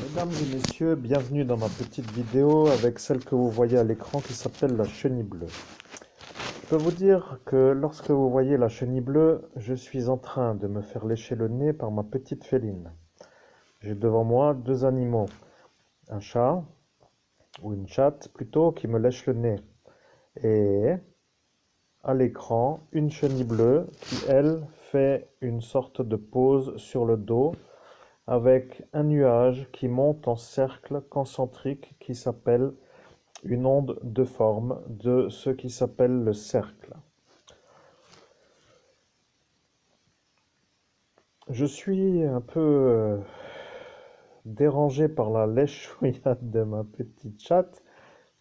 Mesdames et messieurs, bienvenue dans ma petite vidéo avec celle que vous voyez à l'écran qui s'appelle la chenille bleue. Je peux vous dire que lorsque vous voyez la chenille bleue, je suis en train de me faire lécher le nez par ma petite féline. J'ai devant moi deux animaux, un chat, ou une chatte plutôt, qui me lèche le nez. Et à l'écran, une chenille bleue qui, elle, fait une sorte de pose sur le dos avec un nuage qui monte en cercle concentrique qui s'appelle une onde de forme de ce qui s'appelle le cercle. Je suis un peu dérangé par la lèchouillade de ma petite chatte,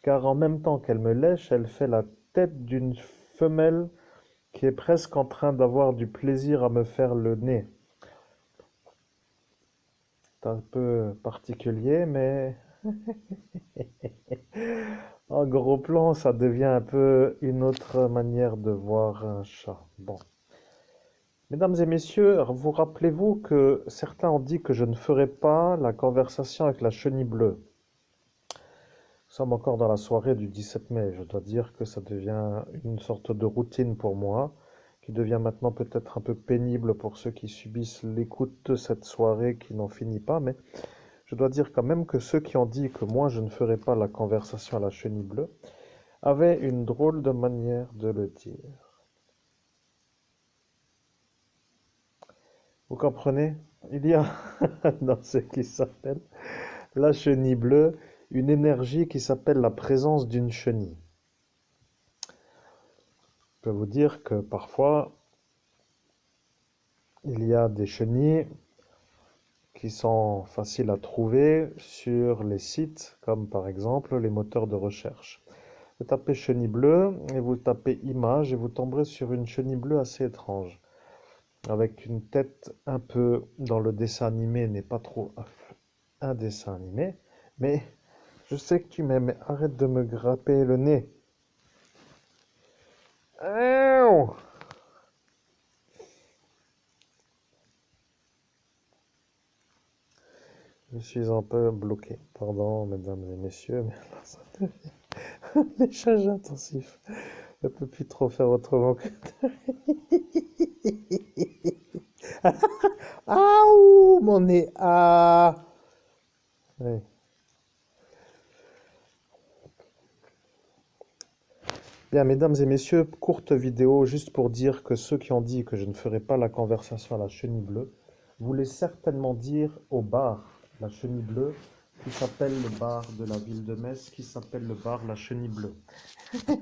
car en même temps qu'elle me lèche, elle fait la tête d'une femelle qui est presque en train d'avoir du plaisir à me faire le nez. C'est un peu particulier, mais en gros plan, ça devient un peu une autre manière de voir un chat. Bon. Mesdames et messieurs, vous rappelez-vous que certains ont dit que je ne ferais pas la conversation avec la chenille bleue. Nous sommes encore dans la soirée du 17 mai. Je dois dire que ça devient une sorte de routine pour moi, qui devient maintenant peut-être un peu pénible pour ceux qui subissent l'écoute de cette soirée qui n'en finit pas, mais je dois dire quand même que ceux qui ont dit que moi je ne ferais pas la conversation à la chenille bleue avaient une drôle de manière de le dire. Vous comprenez? Il y a dans ce qui s'appelle la chenille bleue une énergie qui s'appelle la présence d'une chenille. Je peux vous dire que parfois, il y a des chenilles qui sont faciles à trouver sur les sites, comme par exemple les moteurs de recherche. Vous tapez chenille bleue et vous tapez image et vous tomberez sur une chenille bleue assez étrange, avec une tête un peu dans le dessin animé, n'est pas trop un dessin animé, mais je sais que tu m'aimes, mais arrête de me grapper le nez. Ouh. Je suis un peu bloqué. Pardon, mesdames et messieurs, mais là, ça devient un léchage intensif. Je ne peux plus trop faire autrement que... Ah, ouh, mon nez. Ah. Ouais. Bien, mesdames et messieurs, courte vidéo juste pour dire que ceux qui ont dit que je ne ferai pas la conversation à la chenille bleue voulaient certainement dire au bar La Chenille Bleue, qui s'appelle le bar de la ville de Metz, qui s'appelle le bar La Chenille Bleue.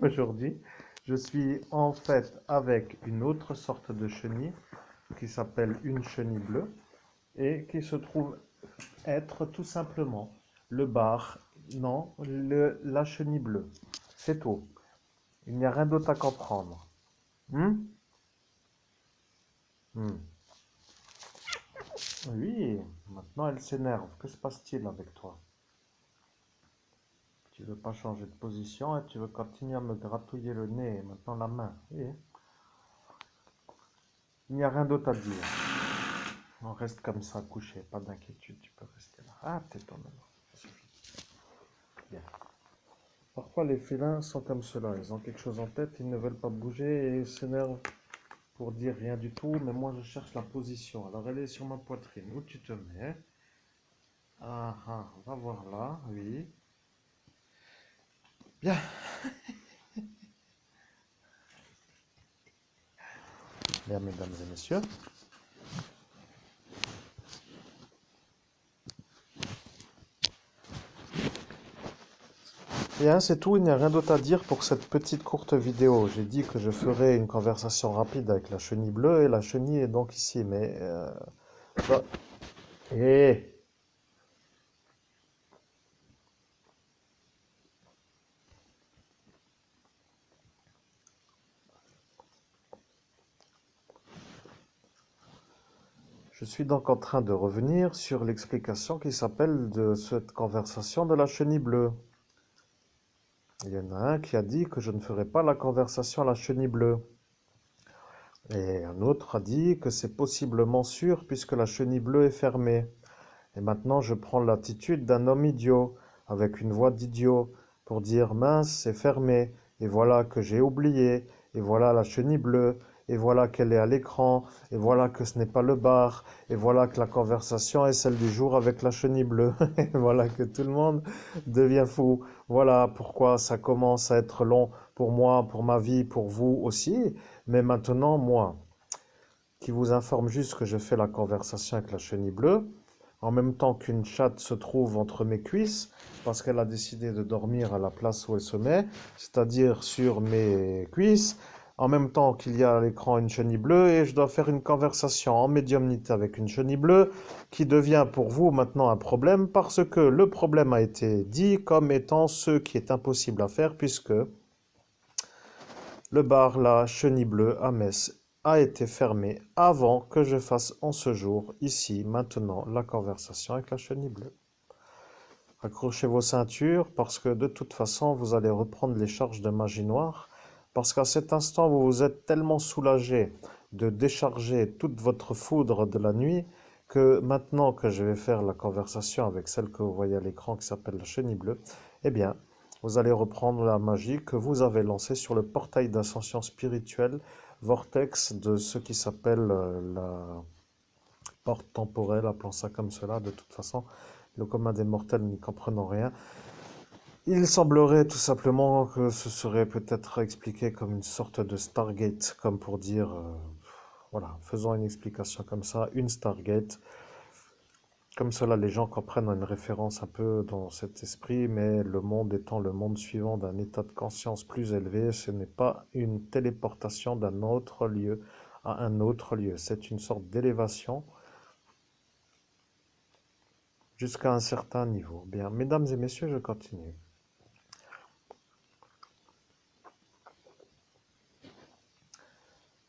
Aujourd'hui, je suis en fait avec une autre sorte de chenille qui s'appelle une chenille bleue et qui se trouve être tout simplement le bar, non, la chenille bleue. C'est tout. Il n'y a rien d'autre à comprendre. Hmm. Hmm. Oui, maintenant elle s'énerve. Que se passe-t-il avec toi? Tu veux pas changer de position et tu veux continuer à me gratouiller le nez et maintenant la main. Oui. Il n'y a rien d'autre à dire. On reste comme ça, couché, pas d'inquiétude, tu peux rester là. Ah, tais-toi maintenant. Ça suffit. Bien. Parfois, les félins sont comme cela. Ils ont quelque chose en tête, ils ne veulent pas bouger et ils s'énervent pour dire rien du tout. Mais moi, je cherche la position. Alors, elle est sur ma poitrine. Où tu te mets? Ah, ah, va voir là, oui. Bien. Bien, mesdames et messieurs. Bien, c'est tout. Il n'y a rien d'autre à dire pour cette petite courte vidéo. J'ai dit que je ferais une conversation rapide avec la chenille bleue et la chenille est donc ici. Mais... bah, eh, je suis donc en train de revenir sur l'explication qui s'appelle de cette conversation de la chenille bleue. Il y en a un qui a dit que je ne ferais pas la conversation à la chenille bleue. Et un autre a dit que c'est possiblement sûr puisque la chenille bleue est fermée. Et maintenant, je prends l'attitude d'un homme idiot, avec une voix d'idiot, pour dire mince, c'est fermé, et voilà que j'ai oublié, et voilà la chenille bleue, et voilà qu'elle est à l'écran, et voilà que ce n'est pas le bar, et voilà que la conversation est celle du jour avec la chenille bleue, et voilà que tout le monde devient fou. Voilà pourquoi ça commence à être long pour moi, pour ma vie, pour vous aussi, mais maintenant, moi, qui vous informe juste que je fais la conversation avec la chenille bleue, en même temps qu'une chatte se trouve entre mes cuisses, parce qu'elle a décidé de dormir à la place où elle se met, c'est-à-dire sur mes cuisses, en même temps qu'il y a à l'écran une chenille bleue, et je dois faire une conversation en médiumnité avec une chenille bleue, qui devient pour vous maintenant un problème, parce que le problème a été dit comme étant ce qui est impossible à faire, puisque le bar La Chenille Bleue à Metz a été fermé avant que je fasse en ce jour, ici, maintenant, la conversation avec la Chenille Bleue. Accrochez vos ceintures parce que de toute façon, vous allez reprendre les charges de magie noire parce qu'à cet instant, vous vous êtes tellement soulagé de décharger toute votre foudre de la nuit que maintenant que je vais faire la conversation avec celle que vous voyez à l'écran qui s'appelle la Chenille Bleue, eh bien, vous allez reprendre la magie que vous avez lancée sur le portail d'ascension spirituelle, vortex de ce qui s'appelle la porte temporelle, appelons ça comme cela. De toute façon, le commun des mortels n'y comprenant rien, il semblerait tout simplement que ce serait peut-être expliqué comme une sorte de Stargate, comme pour dire, voilà, faisons une explication comme ça, une Stargate. Comme cela, les gens comprennent une référence un peu dans cet esprit, mais le monde étant le monde suivant d'un état de conscience plus élevé, ce n'est pas une téléportation d'un autre lieu à un autre lieu. C'est une sorte d'élévation jusqu'à un certain niveau. Bien, mesdames et messieurs, je continue.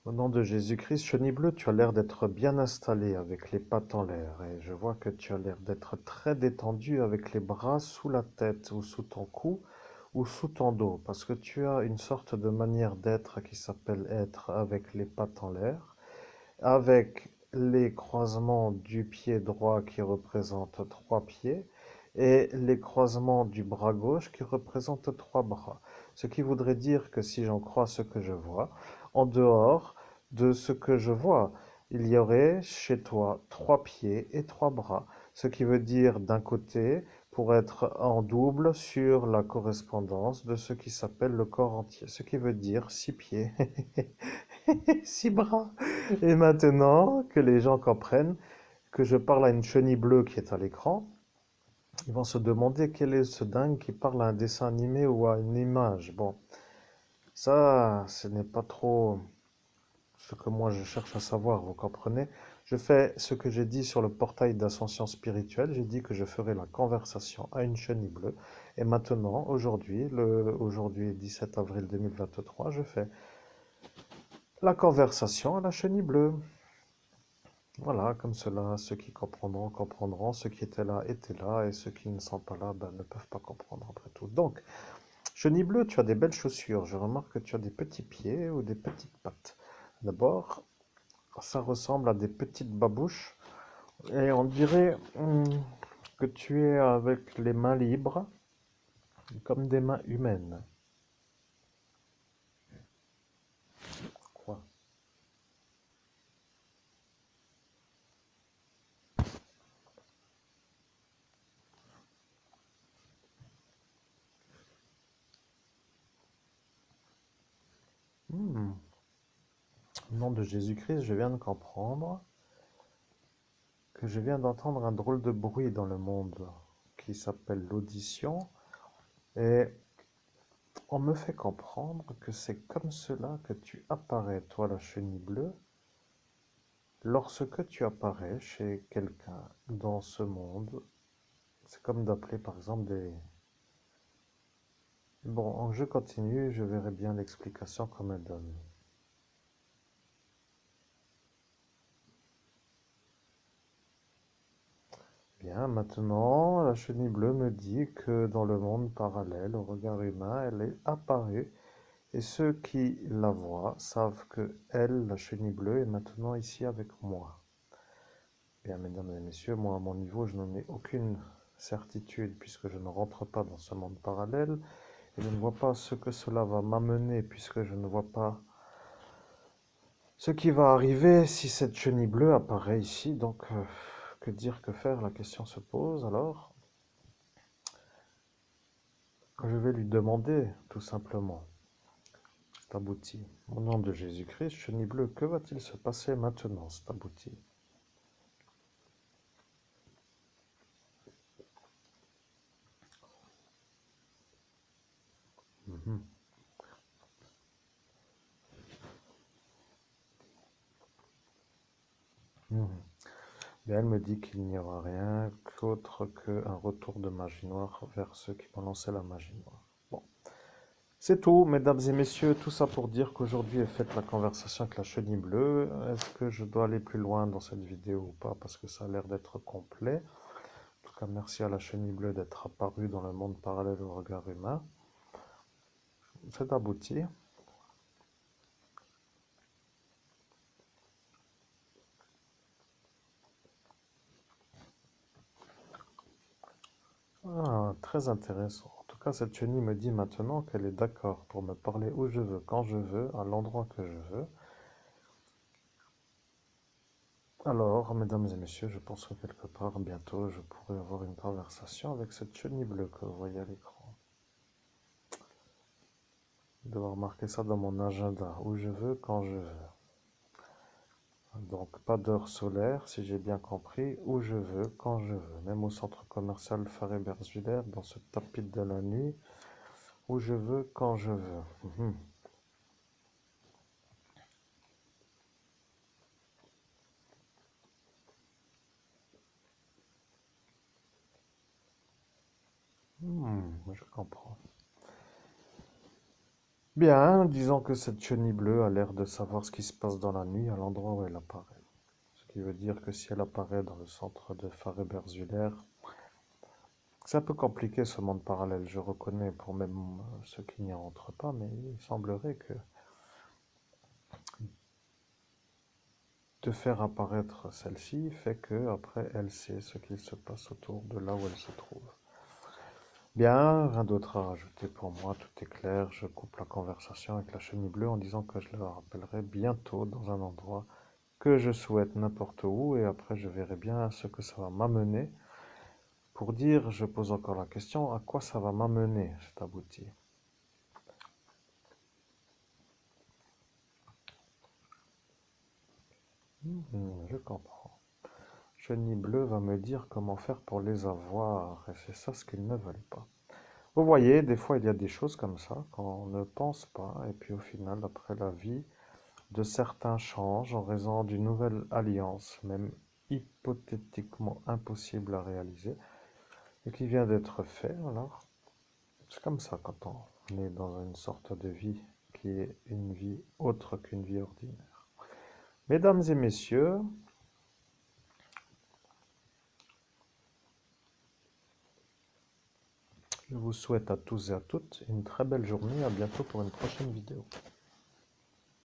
Au nom de Jésus-Christ, Chenille Bleue, tu as l'air d'être bien installé avec les pattes en l'air et je vois que tu as l'air d'être très détendu avec les bras sous la tête ou sous ton cou ou sous ton dos parce que tu as une sorte de manière d'être qui s'appelle être avec les pattes en l'air, avec les croisements du pied droit qui représentent trois pieds et les croisements du bras gauche qui représentent trois bras. Ce qui voudrait dire que si j'en crois ce que je vois, en dehors de ce que je vois, il y aurait chez toi trois pieds et trois bras. Ce qui veut dire d'un côté, pour être en double sur la correspondance de ce qui s'appelle le corps entier. Ce qui veut dire six pieds, six bras. Et maintenant que les gens comprennent que je parle à une chenille bleue qui est à l'écran, ils vont se demander quel est ce dingue qui parle à un dessin animé ou à une image. Bon, ça, ce n'est pas trop ce que moi je cherche à savoir, vous comprenez? Je fais ce que j'ai dit sur le portail d'ascension spirituelle. J'ai dit que je ferai la conversation à une chenille bleue. Et maintenant, aujourd'hui 17 avril 2023, je fais la conversation à la chenille bleue. Voilà, comme cela, ceux qui comprendront, comprendront, ceux qui étaient là, et ceux qui ne sont pas là, ben, ne peuvent pas comprendre après tout. Donc, chenille bleue, tu as des belles chaussures. Je remarque que tu as des petits pieds ou des petites pattes. D'abord, ça ressemble à des petites babouches, et on dirait que tu es avec les mains libres, comme des mains humaines. Quoi? Hmm. Au nom de Jésus-Christ, je viens de comprendre que je viens d'entendre un drôle de bruit dans le monde qui s'appelle l'audition. Et on me fait comprendre que c'est comme cela que tu apparais, toi la chenille bleue, lorsque tu apparais chez quelqu'un dans ce monde. C'est comme d'appeler par exemple des... Bon, je continue, je verrai bien l'explication comme elle donne. Bien, maintenant, la chenille bleue me dit que dans le monde parallèle, au regard humain, elle est apparue. Et ceux qui la voient savent que elle, la chenille bleue, est maintenant ici avec moi. Bien, mesdames et messieurs, moi, à mon niveau, je n'en ai aucune certitude puisque je ne rentre pas dans ce monde parallèle et je ne vois pas ce que cela va m'amener puisque je ne vois pas ce qui va arriver si cette chenille bleue apparaît ici. Donc, que dire, que faire? La question se pose alors. Je vais lui demander, tout simplement. C'est abouti. Au nom de Jésus-Christ, chenille bleue, que va-t-il se passer maintenant? C'est abouti. Mhm. Mhm. Bien, elle me dit qu'il n'y aura rien qu'autre qu'un retour de magie noire vers ceux qui m'ont lancé la magie noire. Bon, c'est tout, mesdames et messieurs, tout ça pour dire qu'aujourd'hui est faite la conversation avec la chenille bleue. Est-ce que je dois aller plus loin dans cette vidéo ou pas? Parce que ça a l'air d'être complet. En tout cas, merci à la chenille bleue d'être apparue dans le monde parallèle au regard humain. C'est abouti. Ah, très intéressant. En tout cas, cette chenille me dit maintenant qu'elle est d'accord pour me parler où je veux, quand je veux, à l'endroit que je veux. Alors, mesdames et messieurs, je pense que quelque part, bientôt, je pourrai avoir une conversation avec cette chenille bleue que vous voyez à l'écran. Je vais devoir marquer ça dans mon agenda, où je veux, quand je veux. Donc, pas d'heure solaire, si j'ai bien compris, où je veux, quand je veux. Même au centre commercial Faré-Bersviller, dans ce tapis de la nuit, où je veux, quand je veux. Mhm. Je comprends. Bien, disons que cette chenille bleue a l'air de savoir ce qui se passe dans la nuit à l'endroit où elle apparaît. Ce qui veut dire que si elle apparaît dans le centre de Faré-Bersviller, c'est un peu compliqué ce monde parallèle, je reconnais pour même ceux qui n'y rentrent pas, mais il semblerait que de faire apparaître celle-ci fait que après elle sait ce qu'il se passe autour de là où elle se trouve. Bien, rien d'autre à rajouter pour moi, tout est clair. Je coupe la conversation avec la chenille bleue en disant que je la rappellerai bientôt dans un endroit que je souhaite n'importe où et après je verrai bien ce que ça va m'amener. Pour dire, je pose encore la question, à quoi ça va m'amener cet abouti? Je comprends. Chenille bleue va me dire comment faire pour les avoir et c'est ça ce qu'ils ne veulent pas. Vous voyez, des fois il y a des choses comme ça qu'on ne pense pas et puis au final, après la vie de certains change en raison d'une nouvelle alliance, même hypothétiquement impossible à réaliser et qui vient d'être fait. Alors, c'est comme ça quand on est dans une sorte de vie qui est une vie autre qu'une vie ordinaire. Mesdames et messieurs, je vous souhaite à tous et à toutes une très belle journée. À bientôt pour une prochaine vidéo.